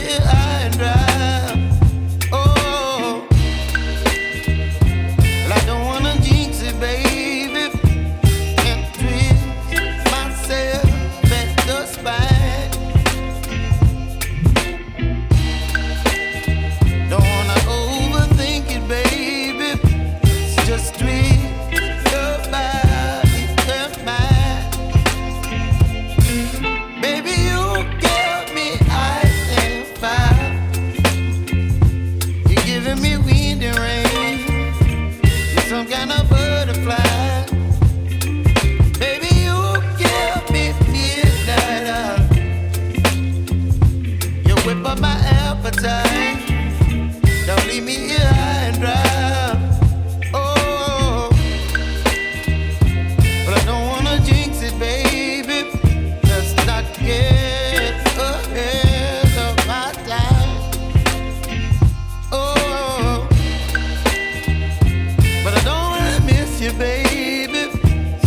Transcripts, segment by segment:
here high and dry. Oh, well, I don't wanna jinx it, baby, and twist myself at the spine. Don't wanna overthink it, baby. It's just twist your body and mine. Baby, you give me ice and fire. You're giving me wind and rain. You're some kind of butterfly. Baby, you give me midnight hour. You whip up my appetite. Don't leave me here high and dry. Oh, but I don't wanna jinx it, baby. Let's not get ahead of my time. Oh, but I don't wanna miss you, baby.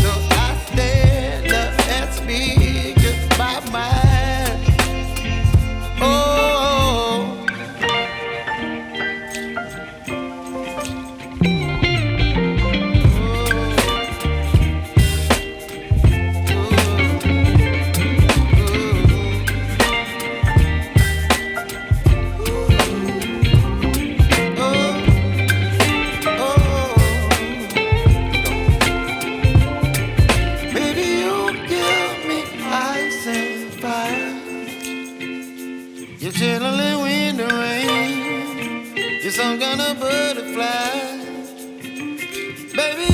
So I stand up and speak just my mind. Oh. Baby, you give me ice and fire. You're chilling wind and rain. You're some kind of butterfly. Baby,